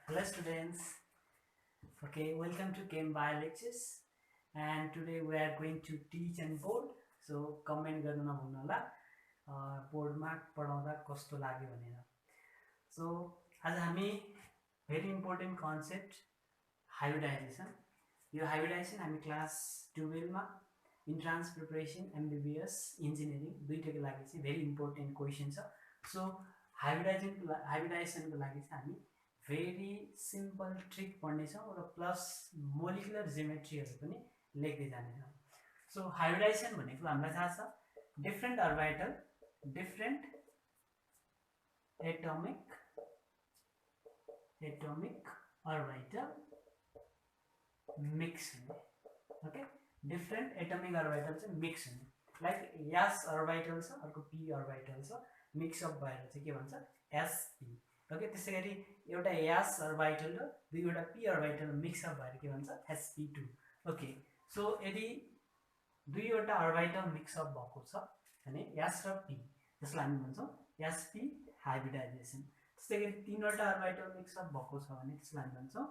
Hello students. Okay, welcome to Chem Bio lectures. And today we are going to teach and board. So comment गर्नु नभुल्नु होला बोर्डमा पढाउँदा कस्तो लाग्यो भनेर. So आज हामी very important concept hybridization. यो hybridization हामी क्लास 12 मा entrance preparation MBBS engineering दुईटैको लागि चाहिँ very important question छ. So hybridization को लागि चाहिँ हामी very simple trick पढ्नेछौं र प्लस molecular geometry हरु पनि लेख्दै जानेछौं. So hybridization भनेको हामीलाई थाहा छ different orbital different atomic orbital mix हुने. Okay, different atomic orbital चाहिँ mix हुने. Like s orbital छ अर्को p orbital छ mix up भएर चाहिँ के भन्छ sp. ओके, त्यसैगरी एउटा s orbital र दुईवटा p orbital mix up भएर के भन्छ sp2. ओके, सो यदि दुईवटा orbital mix up भएको छ भने s र p त्यसलाई हामी भन्छौं sp hybridization. त्यसैगरी तीनवटा orbital mix up भएको छ भने त्यसलाई हामी भन्छौं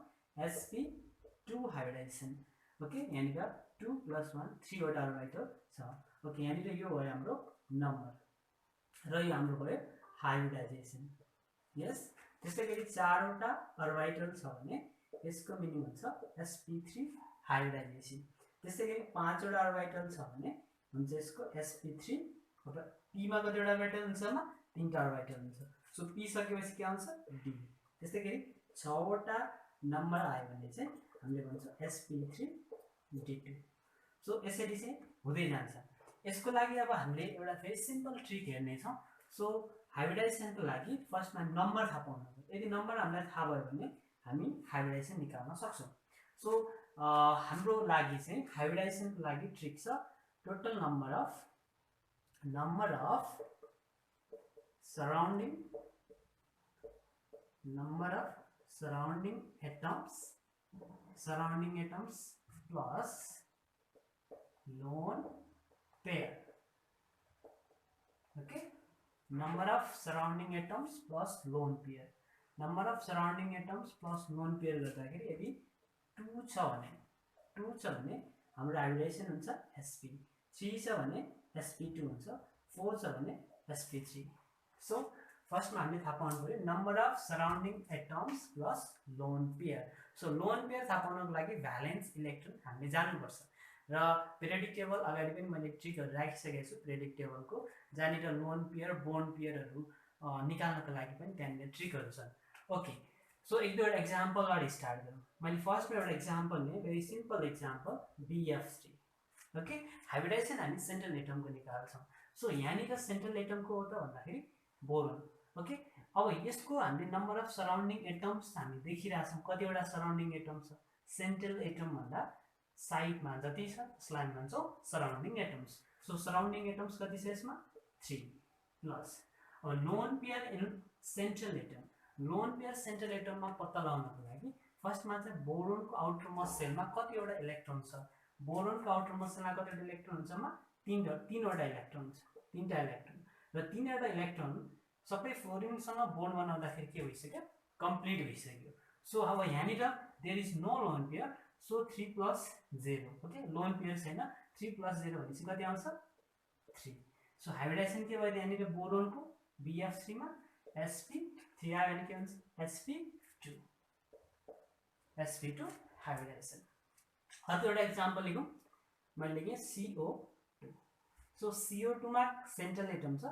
sp2 hybridization. ओके, यहाँनिर 2 + 1 3 वटा orbital छ. ओके, यहाँनिर यो भयो हाम्रो नम्बर र यो हाम्रो भयो hybridization. यस, त्यसैगरी 4 वटा orbital छ भने यसको मिनिङ हुन्छ sp3 hybridization. त्यसैगरी 5 वटा orbital छ भने हुन्छ यसको sp3. अब p मा कतिवटा orbital हुन्छ मा 3 टा orbital हुन्छ. सो p सकेपछि के आउँछ d. त्यसैगरी 6 वटा नम्बर आयो भने चाहिँ हामीले भन्छौं sp3 d2. सो यसरी चाहिँ हुँदै जान्छ. यसको लागि अब हामीले एउटा भेरी सिम्पल ट्रिक हेर्ने छौं. सो हाइब्रिडाइजेसन को लागि फर्स्टमा नम्बर थाहा पाउनु पर्छ. यदि नम्बर हामीलाई थाहा भयो भने हामी हाइब्रिडाइजेसन निकाल्न सक्छौं. सो हाम्रो लागि चाहिँ हाइब्रिडाइजेसन को लागि ट्रिक छ total number of surrounding atoms plus lone pair. Okay, number of surrounding atoms plus lone pair. Number of surrounding atoms plus lone pair गर्दाखेरि यदि 2 छ भने हाम्रो हाइब्रिडाइजेसन हुन्छ sp. 3 छ भने sp2 हुन्छ. 4 छ भने sp3. सो फर्स्टमा हामीले थाहा पाउनु पर्यो number of surrounding atoms plus lone pair. So lone pair थाहा पाउनको लागि भ्यालेन्स इलेक्ट्रोन हामीले जान्नुपर्छ र पिरियडिक टेबल अगाडि पनि मैले ट्रिकहरु राखिसकेको छु पिरियडिक टेबलको, जहाँनिर लोन पेयर बोन्ड पेयरहरु निकाल्नको लागि पनि त्यहाँनिर ट्रिकहरु छन्. ओके, सो एक दुईवटा एक्जाम्पलबाट स्टार्ट गरौँ. मैले फर्स्टमा एउटा एक्जाम्पल लिएँ, very simple example BF3. Okay, hybridisation हामी सेन्ट्रल एटमको निकाल्छौं. सो यहाँनिर सेन्ट्रल एटमको हो त भन्दाखेरि बोरोन. ओके, अब यसको हामीले नम्बर अफ सराउन्डिङ एटम्स हामी देखिरहेछौं. कतिवटा सराउन्डिङ एटम छ सेन्ट्रल एटम भन्दा साइडमा जति छ त्यसलाई भन्छौं surrounding atoms. So surrounding atoms कति छ यसमा 3 प्लस. अब lone pair in central atom. Lone pair central एटममा पत्ता लगाउनको लागि फर्स्टमा चाहिँ बोरोनको आउटर मोस्ट सेलमा कतिवटा इलेक्ट्रोन छ. बोरोनको आउटर मोस्ट सेलमा कतिवटा इलेक्ट्रोन हुन्छ मा 3वटा इलेक्ट्रोन छ. 3टा इलेक्ट्रोन र 3वटा इलेक्ट्रोन सबै फ्लोरिनसँग बोन्ड बनाउँदाखेरि के भइसक्यो कम्प्लिट भइसक्यो. सो अब यहाँनिर there is no lone pair. So 3 + 0. Okay, lone pair छैन. 3 + 0 भनेपछि कति आउँछ 3. सो हाइब्रिडाइजेसन के भयो यहाँनिर बोरोनको BF3 मा sp3 आयो भने के हुन्छ sp2 हाइब्रिडाइजेसन. अर्को एउटा एक्जाम्पल लेखौँ. मैले लेखेँ CO2. सो CO2 मा सेन्ट्रल एटम छ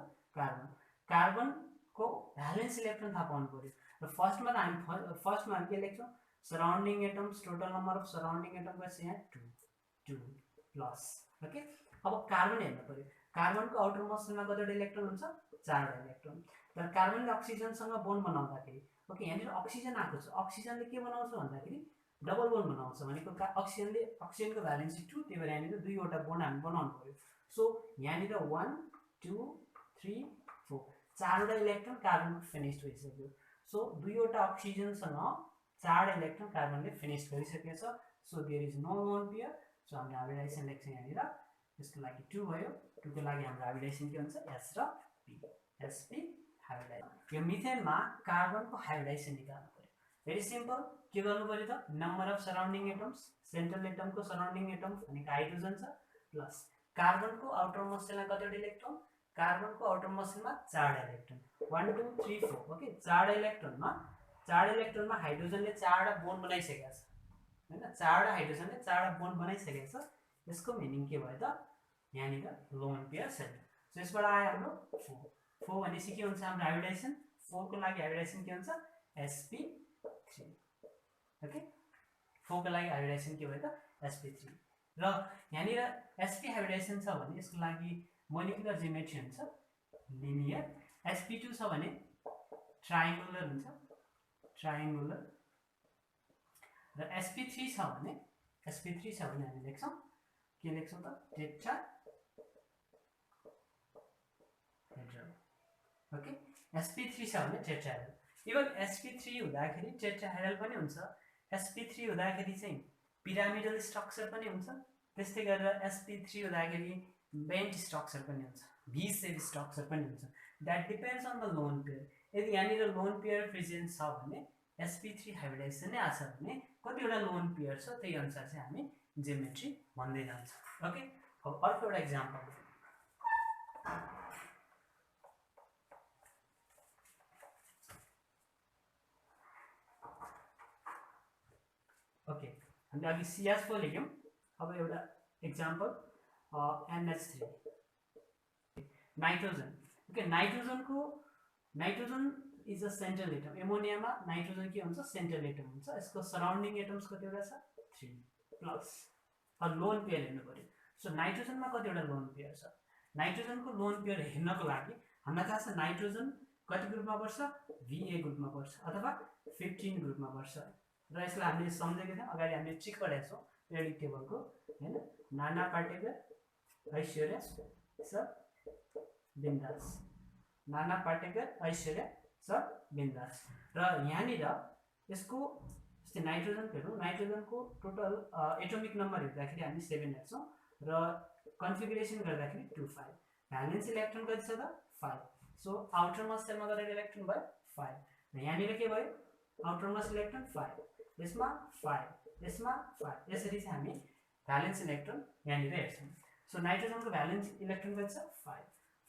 कार्बन को भ्यालेन्स इलेक्ट्रोन थाहा पाउनु पर्यो. र फर्स्टमा हामी के लेख्छौं surrounding atoms. Total number of surrounding atom कति यहाँ 2 प्लस. ओके, अब कार्बन हेर्नु पर्यो. कार्बनको आउटर मोस्ट सेलमा कतिवटा इलेक्ट्रोन हुन्छ 4वटा इलेक्ट्रोन. तर कार्बनले अक्सिजनसँग बोन्ड बनाउँदाखेरि ओके यहाँनिर अक्सिजन आएको छ. अक्सिजनले के बनाउँछ भन्दाखेरि डबल बोन्ड बनाउँछ भनेको अक्सिजनको भ्यालेन्स 2, त्यही भएर यहाँनिर दुईवटा बोन्ड हामी बनाउनु पर्यो. सो यहाँनिर 1 2 3 4 4वटा इलेक्ट्रोन कार्बनको फिनिश भइसक्यो. सो दुईवटा अक्सिजनसँग 4वटा इलेक्ट्रोन कार्बनले फिनिश गरिसकेको छ. So there is no lone pair. So हामीले हाइब्रिडाइजेसन लेख्छौं यहाँनिर. यसको लागि 2 भयो. 2 को लागि हाम्रो हाइब्रिडाइजेसन के हुन्छ s र p. sp hybridisation. यो मिथेनमा कार्बनको हाइब्रिडाइजेसन निकाल्नु पर्यो. भेरी सिम्पल के गर्नु पर्यो त number of surrounding atoms central एटमको सराउन्डिङ एटम्स भनेको हाइड्रोजन छ प्लस कार्बनको आउटर मोस्टमा कतिवटा इलेक्ट्रोन कार्बनको आउटर मोस्टमा 4 इलेक्ट्रोन 1 2 3 4 ओके 4 इलेक्ट्रोनमा हाइड्रोजनले 4 बोन्ड बनाइसकेको छ हैन 4 हाइड्रोजनले 4 बोन्ड बनाइसकेको छ यसको मिनिङ के भयो त यहाँनिर लोन पेयर सेट सो यसबाट आयो हाम्रो 4 4 भनेपछि के हुन्छ हाम्रो हाइब्रिडाइजेसन 4 को लागि हाइब्रिडाइजेसन के हुन्छ sp3 ओके 4 को लागि हाइब्रिडाइजेसन के भयो त sp3 र यहाँनिर sp हाइब्रिडाइजेसन छ भने यसको लागि मोलिकुलर जियोमेट्री हुन्छ लिनियर sp2 छ भने ट्रायंगुलर हुन्छ ट्रायंगुलर र sp3 छ भने हामी लेख्छौं के लेख्छौं त टेट्रा हेड्रल ओके sp3 छ भने टेट्राहेड्रल इवन sp3 हुँदाखेरि टेट्राहेड्रल पनि हुन्छ sp3 हुँदाखेरि चाहिँ पिरामिडल स्ट्रक्चर पनि हुन्छ त्यस्तै गरेर sp3 हुँदाखेरि बेन्ट स्ट्रक्चर पनि हुन्छ भी शेप स्ट्रक्चर पनि हुन्छ that depends on the lone pair यदि यहाँनिर लोन पेयर प्रेजेन्ट छ भने sp3 हाइब्रिडाइजेसन नै आछ भने कतिवटा लोन पेयर छ त्यही अनुसार चाहिँ हामी जियोमेट्री भन्दै जान्छ ओके अब अर्को एउटा एक्जाम्पल ओके हामीले अघि CH4 लेख्यौं अब एउटा example NH3 nitrogen okay nitrogen is a central atom एमोनियामा नाइट्रोजन के हुन्छ सेन्ट्रल एटम हुन्छ यसको सराउन्डिङ एटम्स कतिवटा छ 3 प्लस अ लोन पेयर हेर्नु पर्यो सो नाइट्रोजनमा कतिवटा लोन पेयर छ नाइट्रोजनको लोन पेयर हेर्नको लागि हामीलाई थाहा छ नाइट्रोजन कति ग्रुपमा पर्छ Va ग्रुपमा पर्छ अथवा 15 ग्रुपमा पर्छ र यसलाई हामीले सम्झेको थियौं अगाडि हामीले ट्रिक पढेका छौं पेरियोडिक टेबलको हैन नाना पार्टिकल ऐश्वर्य सब बिन्दास नाना पार्टिकल ऐश्वर्य सब बिन्दास र यहाँनिर यसको नाइट्रोजन हेरौँ नाइट्रोजनको टोटल एटोमिक नम्बर हेर्दाखेरि हामी 7 हेर्छौं र कन्फिगरेसन गर्दाखेरि 2 5 भ्यालेन्स इलेक्ट्रोन कति छ त 5 सो आउटर मोस्ट सेलमा गरेर इलेक्ट्रोन भयो 5 र यहाँनिर के भयो आउटर मोस्ट इलेक्ट्रोन 5 यसमा 5 यसमा 5 यसरी चाहिँ हामी भ्यालेन्स इलेक्ट्रोन यहाँनिर हेर्छौं सो नाइट्रोजनको भ्यालेन्स इलेक्ट्रोन कति छ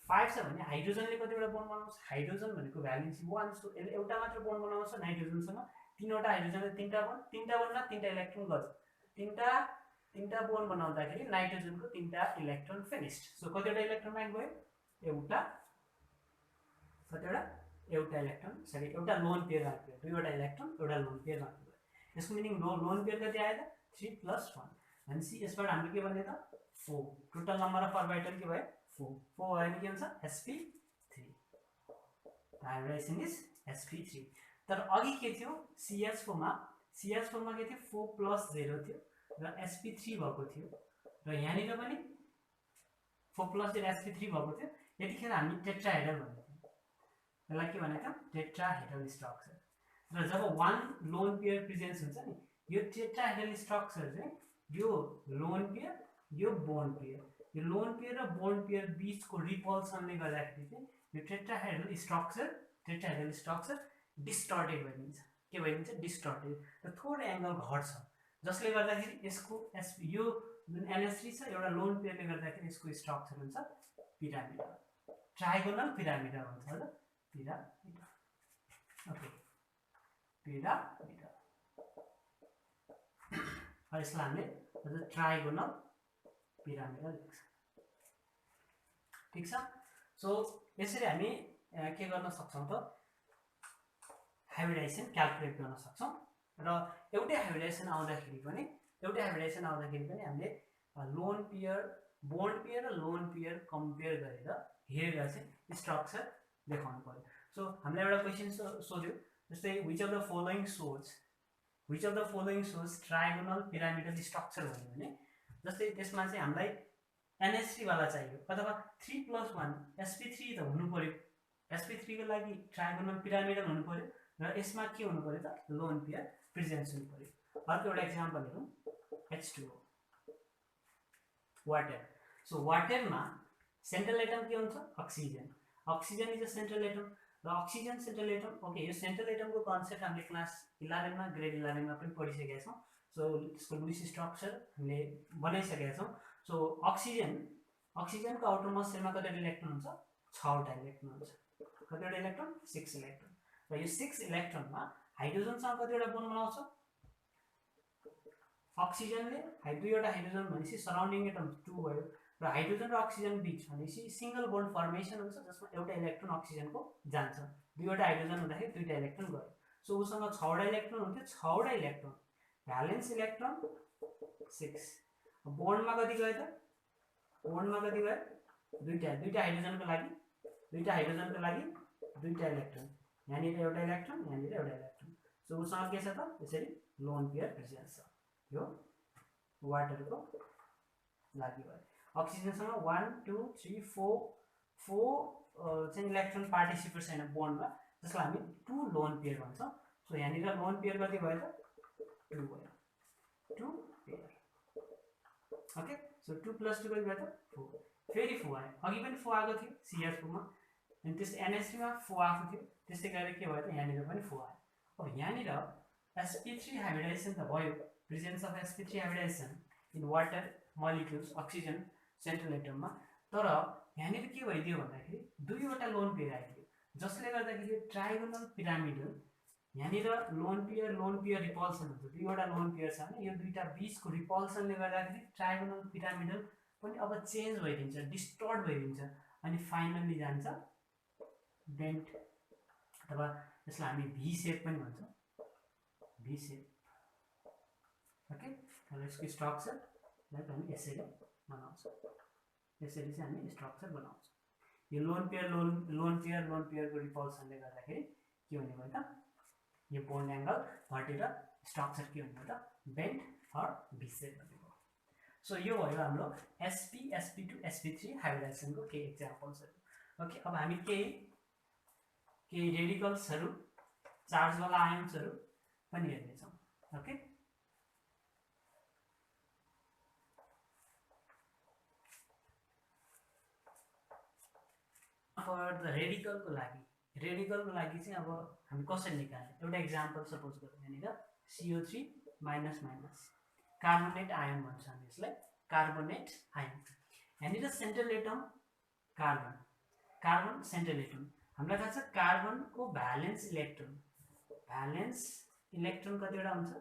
5 छ भने हाइड्रोजनले कतिवटा बोन्ड बनाउँछ हाइड्रोजन भनेको भ्यालेन्स 1 सो यसले एउटा मात्र बोन्ड बनाउँछ नाइट्रोजनसँग तीनवटा हाइड्रोजनले तीनटा बोन्डमा तीनटा इलेक्ट्रोन गर्छ तीनटा बोन्ड बनाउँदाखेरि नाइट्रोजनको तीनटा इलेक्ट्रोन फिनिश्ड सो कतिवटा इलेक्ट्रोन माइक भयो एउटा इलेक्ट्रोन सरी एउटा लोन पेयर मात्र दुईवटा इलेक्ट्रोन एउटा लोन पेयर मात्र यसको मिनिङ लोन पेयर कति आयो त 3 + 1 भनेपछि यसबाट हामीले के भन्ने त 4 टोटल नम्बर अफ अर्बिटल के भयो 4 भयो भने के हुन्छ sp3 हाइब्रिडाइजेसन इज sp3 तर अघि के थियो CH4 मा के थियो 4 + 0 थियो र sp3 भएको थियो र यहाँनिर पनि 4 + 0 sp3 भएको थियो यतिखेर हामी टेट्राहेड्रल भन्ने थियो यसलाई के भने त टेट्राहेड्रल स्ट्रक्चर र जब वन लोन पेयर प्रेजेन्स हुन्छ नि यो टेट्राहेड्रल स्ट्रक्चर चाहिँ यो लोन पेयर यो बोन्ड पेयर यो लोन पेयर र बोन्ड पेयर बीचको रिपल्सनले गर्दाखेरि चाहिँ यो टेट्राहेड्रल स्ट्रक्चर डिस्टर्टेड भइदिन्छ के भइदिन्छ डिस्टर्टेड र थोरै एंगल घट्छ जसले गर्दाखेरि यसको यो जुन NH3 छ एउटा लोन पेयरले गर्दाखेरि यसको स्ट्रक्चर हुन्छ पिरामिडल ट्रायगोनल पिरामिडल हुन्छ ल पिरामिडल ओके पिरामिडल यसलाई हामीले ट्रायगोनल पिरामिडल लेख्छ ठीक छ सो यसरी हामी के गर्न सक्छौं त हाइब्रिडाइजेसन क्याल्कुलेट गर्न सक्छौं र एउटै हाइब्रिडाइजेसन आउँदाखेरि पनि हामीले लोन पेयर बोन्ड पेयर र लोन पेयर कम्पेयर गरेर हेरेर चाहिँ स्ट्रक्चर देखाउनु पर्यो सो हामीले एउटा क्वेशन सोध्यो जस्तै which of the following shows trigonal pyramidal structure भन्यो भने जस्तै त्यसमा चाहिँ हामीलाई NH3 वाला चाहियो अथवा 3 + 1 sp3 त हुनु पर्यो sp3 को लागि ट्रायगोनल पिरामिडल हुनु पर्यो र यसमा के हुनु पर्यो त लोन पेयर प्रेजेन्स हुनु पर्यो अर्को एउटा एक्जाम्पल हेरौँ H2O वाटर सो वाटरमा सेन्ट्रल एटम के हुन्छ oxygen is a central atom र अक्सिजन सेन्ट्रल एटम ओके यो सेन्ट्रल एटमको कन्सेप्ट हामीले क्लास 11 मा ग्रेड 11 मा पनि पढिसकेका छौं सो त्यसको लुइस स्ट्रक्चर हामीले बनाइसकेका छौं सो अक्सिजनको आउटर मोस्ट सेलमा कतिवटा इलेक्ट्रोन हुन्छ 6 वटा इलेक्ट्रोन हुन्छ कतिवटा इलेक्ट्रोन 6 इलेक्ट्रोन र यो 6 इलेक्ट्रोनमा हाइड्रोजनसँग कतिवटा बोन्ड बनाउँछ अक्सिजनले दुईवटा हाइड्रोजन भनेपछि सराउन्डिङ एटम 2 भयो र हाइड्रोजन र अक्सिजन बीच भनेपछि सिंगल बोन्ड फर्मेसन हुन्छ जसमा एउटा इलेक्ट्रोन अक्सिजनको जान्छ दुईवटा हाइड्रोजन हुँदाखेरि दुईटा इलेक्ट्रोन गयो सो उसँग 6 वटा इलेक्ट्रोन हुन्थ्यो 6 वटा इलेक्ट्रोन भ्यालेन्स इलेक्ट्रोन 6 बोन्डमा कति गयो त बोन्डमा कति गयो दुईटा हाइड्रोजनको लागि दुईटा इलेक्ट्रोन यहाँनिर एउटा इलेक्ट्रोन यहाँनिर एउटा इलेक्ट्रोन सो उसँग के छ त यसरी लोन पेयर प्रेजेन्स छ यो वाटरको लागि भयो अक्सिजनसँग 1 2 3 4 चाहिँ इलेक्ट्रोन पार्टिसिपेट छैन बोन्डमा जसलाई हामी 2 लोन पेयर भन्छौं सो यहाँनिर लोन पेयर कति भयो त 2 भयो 2 पेयर ओके सो 2 + 2 कति भयो त 4 फेरि 4 आयो अघि पनि 4 आएको थियो CH4 मा अनि त्यस्तै NH3 मा 4 आएको थियो त्यस्तै गरेर के भयो त यहाँनिर पनि 4 आयो अब यहाँनिर sp3 हाइब्रिडाइजेसन त भयो presence of sp3 hybridization in water molecules oxygen central एटममा तर यहाँनिर के भइदियो भन्दाखेरि दुईवटा लोन पेयर आइदियो जसले गर्दाखेरि ट्राइगोनल पिरामिडल यहाँनिर लोन पेयर रिपल्सन हुन्छ दुईवटा लोन पेयर छ भने यो दुईटा बीचको रिपल्सनले गर्दाखेरि ट्राइगोनल पिरामिडल पनि अब चेन्ज भइदिन्छ डिस्टर्ट भइदिन्छ अनि फाइनली जान्छ बेन्ट अथवा यसलाई हामी भी शेप पनि भन्छौं भी शेप ओके र यसको स्ट्रक्चरलाई हामी यसरी बनाउँछौं यसरी चाहिँ हामी स्ट्रक्चर बनाउँछौं यो लोन पेयरको रिपल्सनले गर्दाखेरि के हुने भयो त यो बोन्ड एंगल घटेर स्ट्रक्चर के हुने भयो त बेन्ट अर भी शेप हुने भयो सो यो भयो हाम्रो sp sp2 sp3 हाइब्रिडाइजेसनको केही एक्जाम्पल्सहरु ओके अब हामी केही रेडिकल्सहरु चार्ज वाला आयन्सहरु पनि हेर्ने छौं ओके फर द रेडिकलको लागि चाहिँ अब हामी कसरी निकाल्ने एउटा एक्जाम्पल सपोज गरौँ यहाँनिर CO3 माइनस कार्बोनेट आयन भन्छ हामी यसलाई कार्बोनेट आयन यहाँनिर central atom carbon central atom हामीलाई थाहा छ कार्बनको भ्यालेन्स इलेक्ट्रोन कतिवटा हुन्छ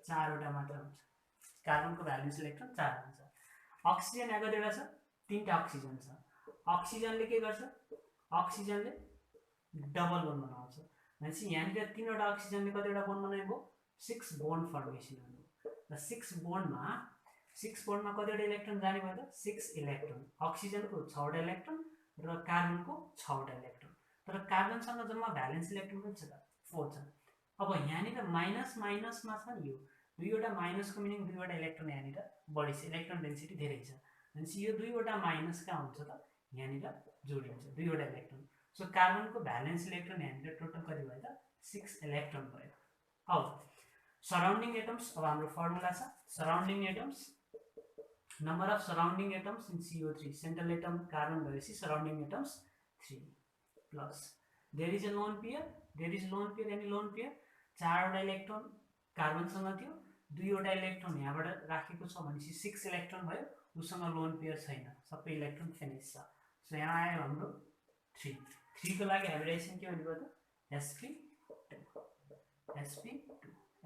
4 वटा मात्र हुन्छ कार्बनको भ्यालेन्स इलेक्ट्रोन 4 हुन्छ अक्सिजन यहाँ कतिवटा छ 3 टा अक्सिजन छ अक्सिजनले के गर्छ अक्सिजनले डबल बोन्ड बनाउँछ भनेपछि यहाँनिर 3 वटा अक्सिजनले कतिवटा बोन्ड बनाएको 6 बोन्ड फर्मेसन हुनु र 6 बोन्डमा कतिवटा इलेक्ट्रोन जाने भयो त 6 इलेक्ट्रोन अक्सिजनको 6 वटा इलेक्ट्रोन र कार्बनको 6 वटा इलेक्ट्रोन तर कार्बनसँग जम्मा भ्यालेन्स इलेक्ट्रोन पनि छ त 4 छ अब यहाँनिर माइनसमा छ नि यो दुईवटा माइनसको मिनिङ दुईवटा इलेक्ट्रोन यहाँनिर बढी छ इलेक्ट्रोन डेन्सिटी धेरै छ भनेपछि यो दुईवटा माइनस कहाँ हुन्छ त यहाँनिर जोडिन्छ दुईवटा इलेक्ट्रोन सो कार्बनको भ्यालेन्स इलेक्ट्रोन यहाँनिर टोटल कति भयो त 6 इलेक्ट्रोन भयो अब सराउन्डिङ एटम्स अब हाम्रो फर्मुला छ surrounding atoms number of surrounding atoms in CO3 central atom carbon भएपछि surrounding atoms 3 plus there is lone pair any lone pair 4 वटा इलेक्ट्रोन कार्बनसँग थियो दुईवटा इलेक्ट्रोन यहाँबाट राखेको छ भनेपछि 6 इलेक्ट्रोन भयो उसँग लोन पेयर छैन सबै इलेक्ट्रोन फिनिश छ सो यहाँ आयो हाम्रो 3 को लागि हाइब्रिडाइजेसन के हुने भयो त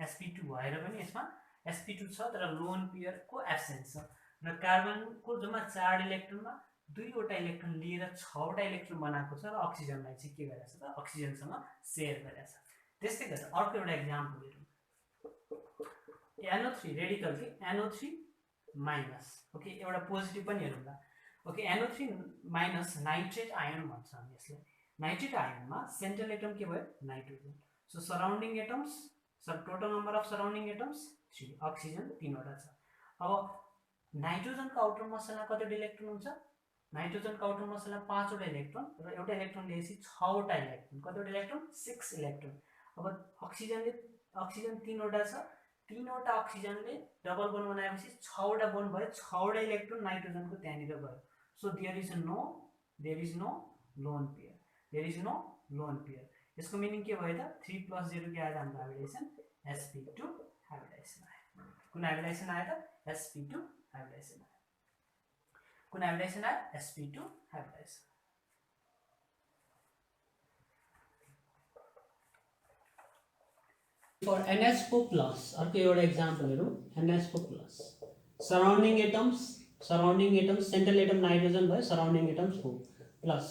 sp2 भएर पनि यसमा sp2 छ तर लोन पेयर को एब्सेन्स छ र कार्बनको जम्मा 4 इलेक्ट्रोनमा दुईवटा इलेक्ट्रोन लिएर 6 वटा इलेक्ट्रोन बनाएको छ र अक्सिजनलाई चाहिँ के गरेछ त अक्सिजनसँग शेयर गरेछ त्यस्तै गरेर अर्को एउटा एक्जाम्पल हेरौँ NO3 रेडिकल के NO3 माइनस ओके एउटा पोजिटिभ पनि हेरौँला okay NO3 minus nitrate ion भन्छ हामी यसलाई नाइट्रेट आयनमा सेन्ट्रल एटम के भयो nitrogen so surrounding atoms total number of surrounding atoms 3 oxygen 3 वटा छ अब नाइट्रोजनको आउटर मोस्टमा कतिवटा इलेक्ट्रोन हुन्छ नाइट्रोजनको आउटर मोस्टमा 5 वटा इलेक्ट्रोन र एउटा इलेक्ट्रोन लिएपछि 6 वटा इलेक्ट्रोन कतिवटा इलेक्ट्रोन 6 इलेक्ट्रोन अब अक्सिजन 3 वटा छ 3 वटा अक्सिजनले डबल बोन्ड बनाएपछि 6 वटा बोन्ड भयो 6 वटा इलेक्ट्रोन नाइट्रोजनको त्यहाँनिर गयो so there is no lone pair lone pair. यसको मिनिङ के भयो त 3 + 0 के आयो हाम्रो हाइब्रिडाइजेसन sp2 हाइब्रिडाइजेसन आयो। कुन हाइब्रिडाइजेसन आयो त sp2 हाइब्रिडाइजेसन आयो। कुन हाइब्रिडाइजेसन आयो sp2 हाइब्रिडाइजेसन। For NH4+ अर्को एउटा एक्जाम्पल हेरौँ NH4+ surrounding atoms central atom nitrogen भयो सराउन्डिङ एटम्स 4 प्लस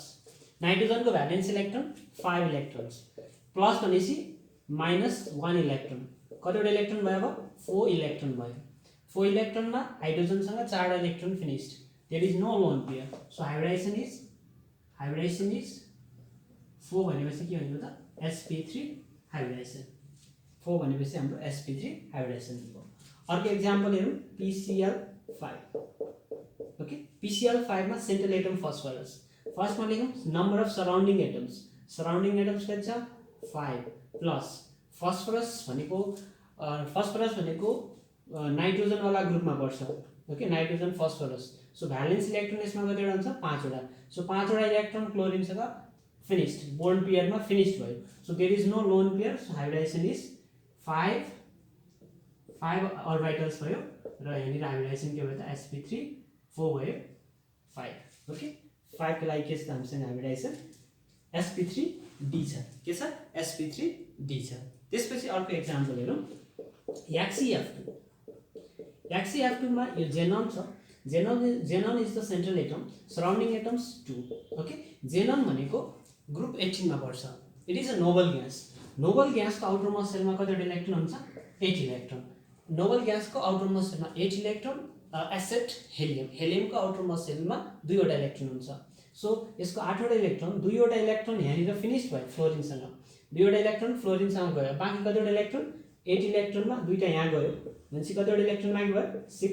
नाइट्रोजनको भ्यालेन्स इलेक्ट्रोन 5 इलेक्ट्रोन्स प्लस भनेपछि -1 इलेक्ट्रोन कतिवटा इलेक्ट्रोन भयो अब 4 इलेक्ट्रोन भयो 4 इलेक्ट्रोनमा हाइड्रोजनसँग 4 electron finished there is no lone pair so hybridization is 4 भनेपछि के हुन्छ त sp3 हाइब्रिडाइजेसन 4 भनेपछि हाम्रो sp3 हाइब्रिडाइजेसन हो। अर्को एक्जाम्पल हेरौँ PCl5 ओके PCl5 मा सेन्ट्रल एटम फस्फरस फर्स्टमा लेखौँ नम्बर अफ सराउन्डिङ एटम्स कति छ 5 प्लस फस्फरस भनेको नाइट्रोजन वाला ग्रुपमा पर्छ okay nitrogen phosphorus so valence electron यसमा कतिवटा हुन्छ 5 वटा सो 5 वटा इलेक्ट्रोन क्लोरिनसँग फिनिश्ड बोन्ड पेयरमा फिनिश्ड भयो so there is no lone pair so hybridization is 5 orbitals भयो र यहाँनिर हाइब्रिडाइजेसन के भयो त sp3 4 भयो 5 ओके 5 को लागि के छ हामीसँग हाइब्रिडाइजेसन sp3d छ के छ sp3d छ। त्यसपछि अर्को एक्जाम्पल हेरौँ HCF2 मा यो जेनन छ xenon is the central atom surrounding atoms 2 okay xenon भनेको ग्रुप 18 मा पर्छ it is a noble gas को आउटरमोस्ट सेलमा कतिवटा इलेक्ट्रोन हुन्छ 8 इलेक्ट्रोन नोबल ग्यास को आउटरमोस्ट सेलमा 8 इलेक्ट्रोन एसेट हेलियम को आउटरमोस्ट सेलमा 2 वटा इलेक्ट्रोन हुन्छ सो यसको 8 वटा इलेक्ट्रोन 2 वटा इलेक्ट्रोन यहाँनिर फिनिश भयो फ्लोरिनसँग 2 वटा इलेक्ट्रोन फ्लोरिनसँग गयो बाँकी कतिवटा इलेक्ट्रोन 8 इलेक्ट्रोनमा 2टा यहाँ गयो भनेपछि कतिवटा इलेक्ट्रोन बाँकी भयो 6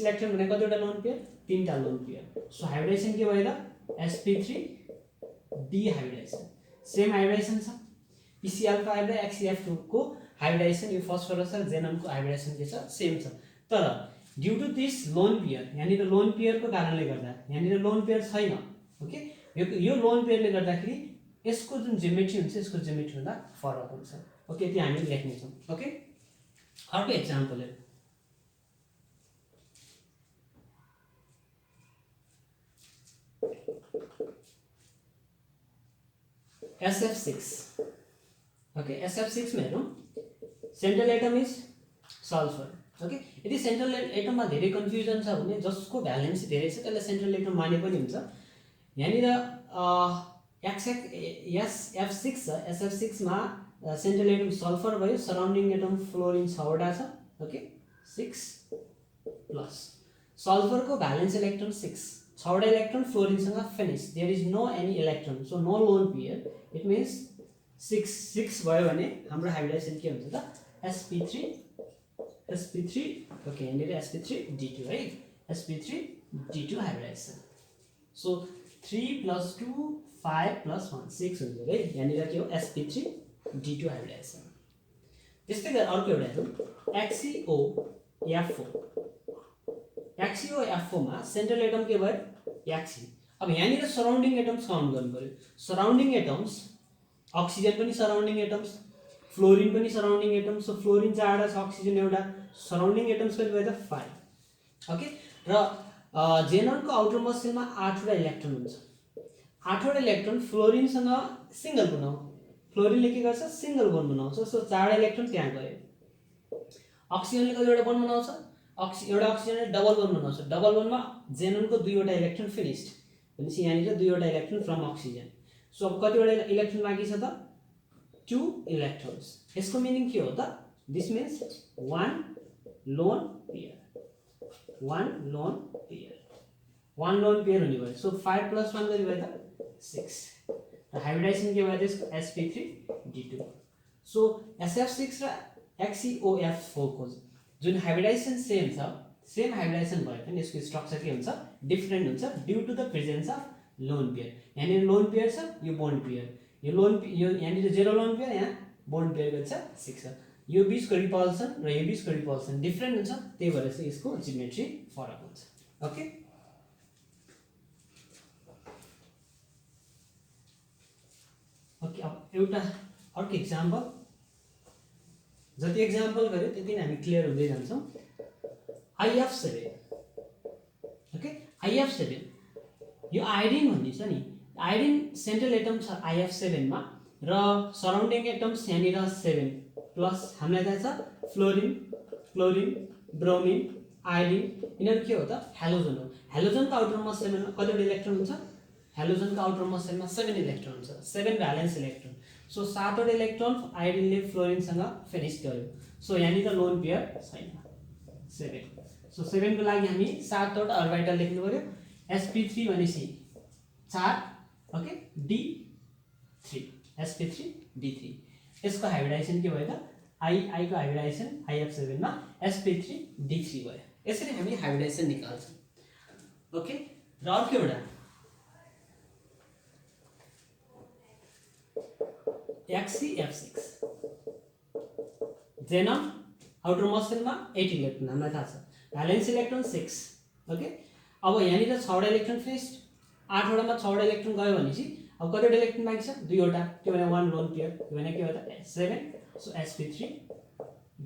इलेक्ट्रोन भने कतिवटा लोन पेयर 3टा लोन पेयर सो हाइब्रिडाइजेसन के भयो त sp3d हाइब्रिडाइजेसन सेम हाइब्रिडाइजेसन छ PCl5 र HCF2 को हाइब्रिडाइजेसन यो फस्फरस र जेननको हाइब्रिडाइजेसन के छ सेम छ तर due to this lone pair यहाँनिर लोन पेयरको कारणले गर्दा यहाँनिर लोन पेयर छैन ओके यो लोन पेयरले गर्दाखेरि यसको जुन जियोमेट्री हुन्छ यसको जियोमेट्री भन्दा फरक हुन्छ ओके त्यो हामी लेख्ने छौँ ओके। अर्को एक्जाम्पल हेरौँ SF6 ओके SF6 में हेरौँ central atom is sulphur okay यदि सेन्ट्रल एटममा धेरै कन्फ्युजन छ भने जसको भ्यालेन्सी धेरै छ त्यसलाई सेन्ट्रल एटम माने पनि हुन्छ यहाँनिर SF6 छ SF6 मा सेन्ट्रल एटम सल्फर भयो सराउन्डिङ एटम फ्लोरिन 6 वटा छ ओके 6 प्लस सल्फरको भ्यालेन्स इलेक्ट्रोन 6 वटा इलेक्ट्रोन फ्लोरिनसँग finish there is no any electron so no lone pair it means 6 भयो भने हाम्रो हाइब्रिडाइजेसन के हुन्छ त sp3 ओके यहाँनिर sp3d2 है sp3d2 हाइब्रिडाइजेसन सो 3 + 2 5 + 1 6 हुन्छ है यहाँनिर के हो sp3d2 हाइब्रिडाइजेसन। त्यस्तै गरी अर्को एउटा हेरौँ HCOF4 मा सेन्ट्रल एटम के भयो H अब यहाँनिर सराउन्डिङ एटम्स काउन्ट गर्नु पर्यो सराउन्डिङ एटम्स अक्सिजन पनि सराउन्डिङ एटम्स फ्लोरिन पनि सराउन्डिङ एटम्स सो फ्लोरिन 4वटा छ अक्सिजन एउटा सराउन्डिङ एटम्स कति भयो त 5 ओके र जेननको आउटरमोस्ट सेलमा 8 वटा इलेक्ट्रोन हुन्छ 8 वटा इलेक्ट्रोन फ्लोरिनसँग सिंगल बनाऊ फ्लोरिनले के गर्छ सिंगल बोन्ड बनाउँछ सो 4 इलेक्ट्रोन त्यहाँ गयो अक्सिजनले कतिवटा बोन्ड बनाउँछ एउटा अक्सिजनले डबल बोन्ड बनाउँछ डबल बोन्डमा जेननको 2 वटा इलेक्ट्रोन फिनिश्ड भनेपछि यहाँनिर 2 वटा इलेक्ट्रोन फ्रम अक्सिजन सो अब कतिवटा इलेक्ट्रोन बाँकी छ त 2 इलेक्ट्रोन्स यसको मिनिङ के हो त this means 1 lone pair 1 lone pair हुने भयो सो 5 + 1 कति भयो त 6 र हाइब्रिडाइजेसन के भयो त्यसको sp3d2 सो SF6 र HCOF4 को जुन हाइब्रिडाइजेसन सेम हाइब्रिडाइजेसन भए पनि यसको स्ट्रक्चर के हुन्छ डिफरेन्ट हुन्छ due to the presence of lone pair यहाँनिर लोन पेयर छ यो बोन्ड पेयर यो यहाँनिर 0 लोन पेयर यहाँ बोन्ड पेयर छ 6 छ यो बीचको रिपल्सन र यो बीचको रिपल्सन डिफरेन्ट हुन्छ त्यही भएर चाहिँ यसको जियोमेट्री फरक हुन्छ ओके। ओके, अब एउटा अर्को इक्जाम्पल, जति एक्जाम्पल गर्यो त्यति नै हामी क्लियर हुँदै जान्छौँ। IF7, ओके, IF7 यो आयोडिन भन्ने छ नि, आयोडिन सेन्ट्रल एटम छ IF7 मा र सराउन्डिङ एटम्स यहाँनिर 7 प्लस हामीलाई थाहा छ फ्लोरिन, क्लोरिन, ब्रोमिन, आयोडिन, यिनीहरू के हो त हेलोजन हो। हेलोजनको आउटर मोस्ट सेलमा कतिवटा इलेक्ट्रोन हुन्छ? हेलोजनको आउटर मोस्ट सेलमा 7 इलेक्ट्रोन हुन्छ, 7 भ्यालेन्स इलेक्ट्रोन। सो 7 वटा इलेक्ट्रोन आयोडिनले फ्लोरिनसँग फिनिश गर्यो। सो यहाँनिर लोन पेयर छैन 7। सो 7 को लागि हामी 7 वटा अर्बिटल लेख्नु पर्यो। sp3 भनेपछि 4, ओके, d3, sp3 d3। यसको हाइब्रिडाइजेसन के भयो त? I को हाइब्रिडाइजेसन IF7 मा sp3 d3 भयो। यसरी हामी हाइब्रिडाइजेसन निकाल्छौँ। ओके, र अर्को एउटा XeF6 जेनम आउटर मोस्ट सेलमा 8 इलेक्ट्रोन हामीलाई थाहा छ, भ्यालेन्स इलेक्ट्रोन 6। ओके, अब यहाँनिर 6 वटा इलेक्ट्रोन फिनिस्ड, 8 वटामा 6 वटा इलेक्ट्रोन गयो भनेपछि अब कतिवटा इलेक्ट्रोन बाँकी छ? 2 वटा, त्यो भने 1 लोन पेयर, त्यो भने के हो त 7। So sp3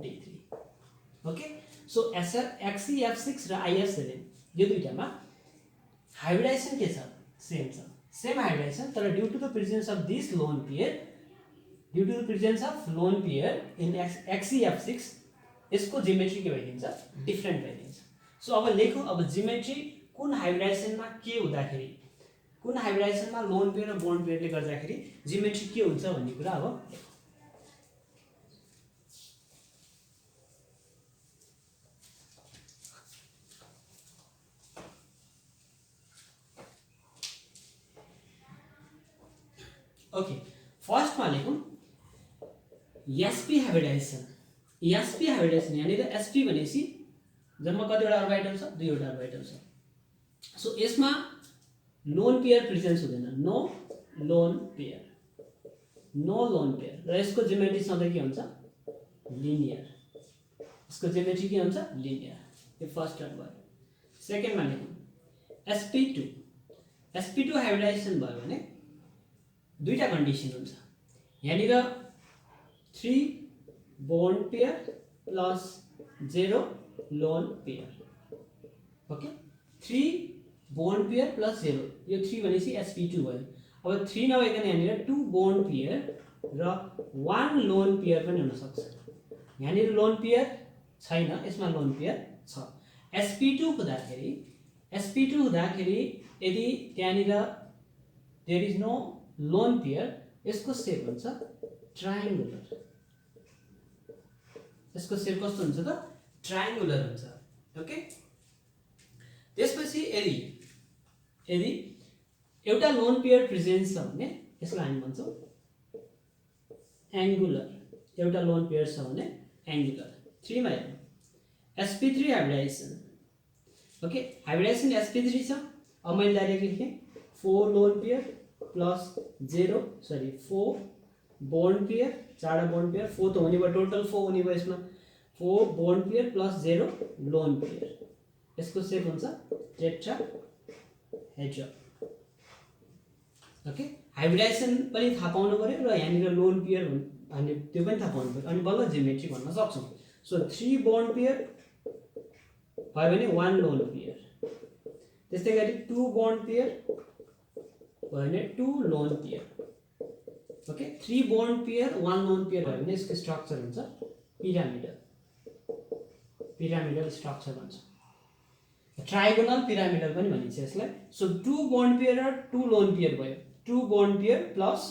d3। Okay, so XeF6 र IF7 यो दुईटामा हाइब्रिडाइजेसन के छ? सेम छ, सेम हाइब्रिडाइजेसन, तर due to the presence of this lone pair, due to the presence of lone pair in XeF6 यसको जियोमेट्री के भइदिन्छ? डिफ्रेन्ट भइदिन्छ। सो अब लेखौँ, अब जियोमेट्री कुन हाइब्रिडाइजेसनमा के हुँदाखेरि, कुन हाइब्रिडाइजेसनमा लोन पेयर र बोन्ड पेयरले गर्दाखेरि जियोमेट्री के हुन्छ भन्ने कुरा अब लेखौँ। ओके, फर्स्टमा लेखौँ sp हाइब्रिडाइजेसन। sp हाइब्रिडाइजेसन यहाँनिर sp भनेपछि जम्मा कतिवटा अर्बिटल छ? 2 वटा अर्बिटल छ। सो यसमा लोन पेयर प्रेजेन्स हुँदैन, no lone pair, no lone pair, र यसको जियोमेट्री सधैँ के हुन्छ? लिनियर। यसको जियोमेट्री के हुन्छ? लिनियर। यो फर्स्ट टर्म भयो। सेकेन्डमा लेखौँ sp2। sp2 हाइब्रिडाइजेसन भयो भने दुईटा कन्डिसन हुन्छ। यहाँनिर 3 bond pair plus 0 lone pair. Okay, 3 bond pair plus 0, यो 3 भनेपछि sp2 भयो। अब 3 नभइकन यहाँनिर 2 बोन्ड पेयर र 1 लोन पेयर पनि हुन सक्छ। यहाँनिर लोन पेयर छैन, यसमा लोन पेयर छ। sp2 हुँदाखेरि यदि त्यहाँनिर there is no lone pair, यसको सेप हुन्छ ट्रायंगुलर। यसको सेप कस्तो हुन्छ त? ट्रायंगुलर हुन्छ। ओके, त्यसपछि यदि एउटा लोन पेयर प्रेजेन्स छ भने यसलाई हामी भन्छौँ एंगुलर। एउटा लोन पेयर छ भने एंगुलर। 3 मा हेर्नु sp3 hybridisation. Okay, hybridisation sp3 छ। अब मैले डाइरेक्ट लेखेँ 4 lone pair plus 4 bond pair, 4 bond pair, 4 तो हुने भयो, टोटल 4 हुने भयो यसमा। 4 bond pair plus 0 lone pair, यसको सेप हुन्छ टेट्राहेड्रल। ओके, हाइब्रिडाइजेसन पनि थाहा पाउनु पर्यो र यहाँनिर लोन पेयर भन्ने त्यो पनि थाहा पाउनु पर्यो, अनि बल्ल जियोमेट्री भन्न सक्छौँ। सो 3 बोन्ड पेयर भयो भने 1 लोन पेयर, त्यस्तै गरी 2 बोन्ड पेयर भयो भने 2 lone pair. Okay, 3 bond pair 1 lone pair भयो भने यसको स्ट्रक्चर हुन्छ पिरामिडल। पिरामिडल स्ट्रक्चर भन्छ, ट्रायगोनल पिरामिडल पनि भनिन्छ यसलाई। सो 2 बोन्ड पेयर र 2 लोन पेयर भयो, 2 bond pair plus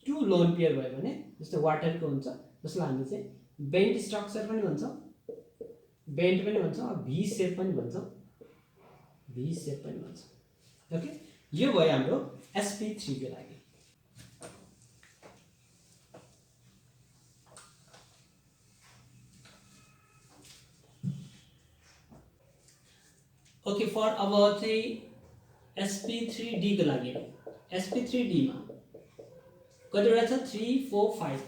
2 lone pair भयो भने जस्तो वाटरको हुन्छ, जसलाई हामी चाहिँ बेन्ट स्ट्रक्चर पनि भन्छौँ, बेन्ट पनि भन्छौँ, भी सेप पनि भन्छौँ, भी सेप पनि भन्छौँ। ओके, यो भयो हाम्रो sp3 को लागि। ओके, फर अब चाहिँ sp3d को लागि sp3d मा कतिवटा छ? 3 4 5,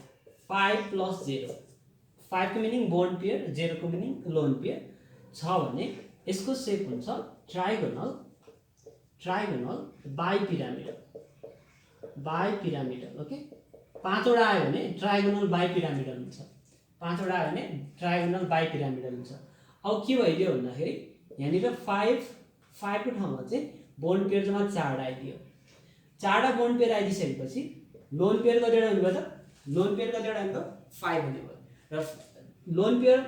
5 प्लस 0, 5 को मिनिङ बोन्ड पेयर, 0 को मिनिङ लोन पेयर छ भने यसको सेप हुन्छ ट्रायगोनल बाइपिरामिडल। ओके, पाँचवटा आयो भने ट्रायगोनल बाइपिरामिडल हुन्छ, पाँचवटा आयो भने ट्रायगोनल बाइपिरामिडल हुन्छ। अब के भइदियो भन्दाखेरि यहाँनिर 5 को ठाउँमा चाहिँ बोन्ड पेयर जम्मा 4 आइदियो। 4 बोन्ड पेयर आइदिसकेपछि लोन पेयर कतिवटा हुने भयो त? लोन पेयर कतिवटा हुने भयो? 5 हुने भयो। र लोन पेयर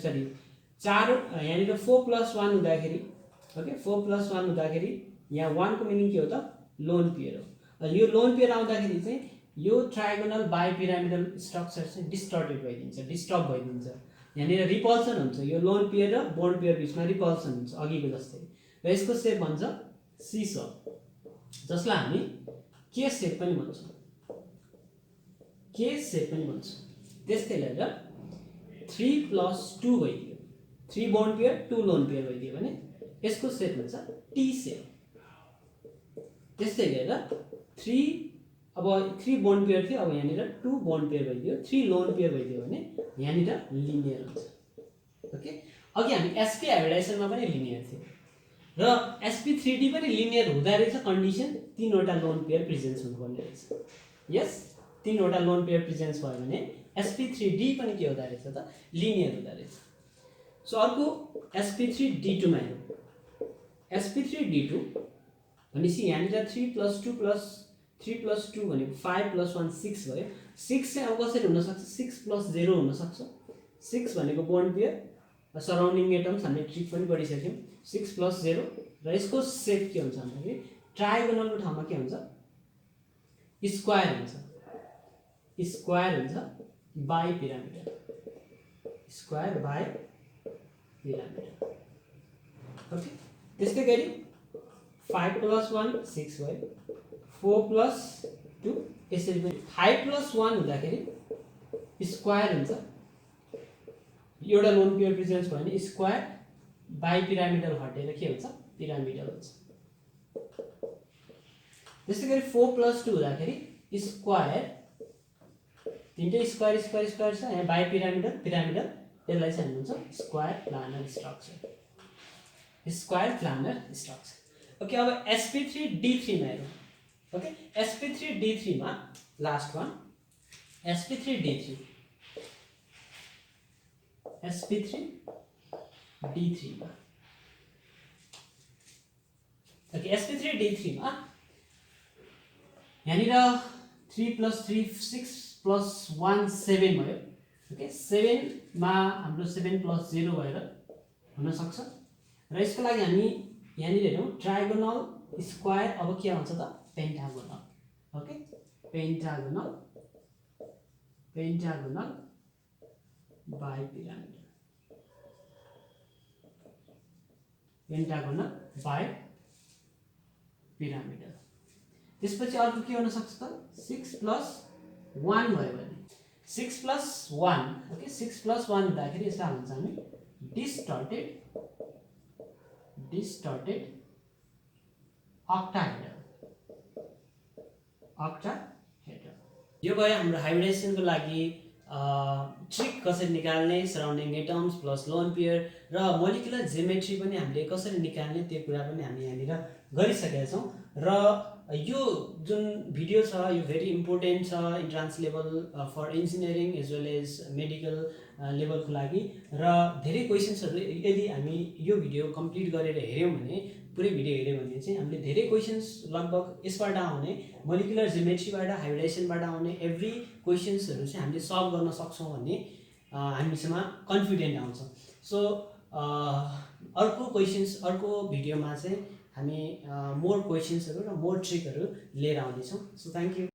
सरी 4 यहाँनिर 4 + 1 हुँदाखेरि, ओके 4 + 1 हुँदाखेरि यहाँ 1 को मिनिङ के हो त? लोन पेयर हो। यो लोन पेयर आउँदाखेरि चाहिँ यो ट्रायगोनल बाइपिरामिडल स्ट्रक्चर चाहिँ डिस्टर्टेड भइदिन्छ, डिस्टर्ब भइदिन्छ। यहाँनिर रिपल्सन हुन्छ, यो लोन पेयर र बोन्ड पेयर बिचमा रिपल्सन हुन्छ अघिको जस्तै। र यसको सेप भन्छ सीसॉ, जसलाई हामी के सेप पनि भन्छौँ, के सेप पनि भन्छौँ। त्यस्तै गरेर 3 + 2 भइदियो, 3 बोन्ड पेयर 2 लोन पेयर भइदियो भने यसको सेप हुन्छ टी सेप। त्यस्तै गरेर 3 बोन्ड पेयर थियो, अब यहाँनिर 2 बोन्ड पेयर भइदियो, 3 लोन पेयर भइदियो भने यहाँनिर लिनियर हुन्छ। ओके, अघि हामी एसपी हाइब्रिडाइजेसनमा पनि लिनियर थियो र sp3d पनि लिनियर हुँदा रहेछ कन्डिसन 3वटा लोन पेयर प्रेजेन्स हुनुपर्ने रहेछ। यस, 3वटा लोन पेयर प्रेजेन्स भयो भने sp3d पनि के हुँदा रहेछ त? लिनियर हुँदा रहेछ। सो अर्को sp3d2 मा हेरौँ। sp3d2 भनेपछि यहाँनिर 3 + 2 + 3 + 2 भनेको 5 + 1 6 भयो। 6 चाहिँ अब कसरी हुन सक्छ? 6 + 0 हुन सक्छ। 6 भनेको बोन्ड पेयर, सराउन्डिङ एटम्स हामीले ट्रिक पनि पढिसक्यौँ। 6 + 0 र यसको सेप के हुन्छ भन्दाखेरि ट्रायगोनलको ठाउँमा के हुन्छ? स्क्वायर हुन्छ, स्क्वायर हुन्छ बाइपिरामिडल, स्क्वायर बाइपिरामिडल। ओके, त्यस्तै गरी 5 + 1 6 भयो, 4 + 2 यसरी पनि 5 + 1 हुँदाखेरि स्क्वायर हुन्छ, एउटा लोन पेयर प्रेजेन्स भयो भने स्क्वायर बाइपिरामिडल हटेर के हुन्छ? पिरामिडल हुन्छ। त्यस्तै गरी 4 + 2 हुँदाखेरि स्क्वायर, तिनटै स्क्वायर स्क्वायर स्क्वायर छ, यहाँ बाइपिरामिडल पिरामिडल, यसलाई चाहिँ हामी भन्छौँ square planar structure, square planar structure. Okay, अब sp3d3 मा हेरौँ। ओके, sp3d3 मा लास्ट वान sp3d3 मा ओके sp3d3 मा यहाँनिर 3 + 3 6 + 1 7 भयो। ओके, 7 मा हाम्रो 7 + 0 भएर हुन सक्छ। र यसको लागि हामी यहाँनिर हेरौँ ट्रायगोनल स्क्वायर, अब के आउँछ त? Pentagonal. Okay, pentagonal bipyramidal, pentagonal bipyramidal. त्यसपछि अर्को के हुन सक्छ त? 6 + 1 भयो भने 6 + 1, ओके 6 + 1 हुँदाखेरि यसलाई भन्छ हामी डिस्टर्टेड अक्टाहेड्रल, यो भयो हाम्रो हाइब्रिडाइजेसनको लागि ट्रिक कसरी निकाल्ने, surrounding atoms plus lone pair र मोलिकुलर जियोमेट्री पनि हामीले कसरी निकाल्ने त्यो कुरा पनि हामी यहाँनिर गरिसकेका छौँ। र यो जुन भिडियो छ यो भेरी इम्पोर्टेन्ट छ entrance level for engineering as well as medical लेभलको लागि। र धेरै क्वेसन्सहरू यदि हामी यो भिडियो कम्प्लिट गरेर हेऱ्यौँ भने, पुरै भिडियो हेऱ्यौँ भने चाहिँ हामीले धेरै क्वेसन्स लगभग यसबाट आउने मोलिकुलर जियोमेट्रीबाट हाइब्रिडाइजेसनबाट आउने एभ्री क्वेसन्सहरू चाहिँ हामीले सल्भ गर्न सक्छौँ भन्ने हामीसँग कन्फिडेन्ट आउँछ। सो अर्को भिडियोमा चाहिँ हामी मोर क्वेसन्सहरू र मोर ट्रिकहरू लिएर आउनेछौँ। So thank you.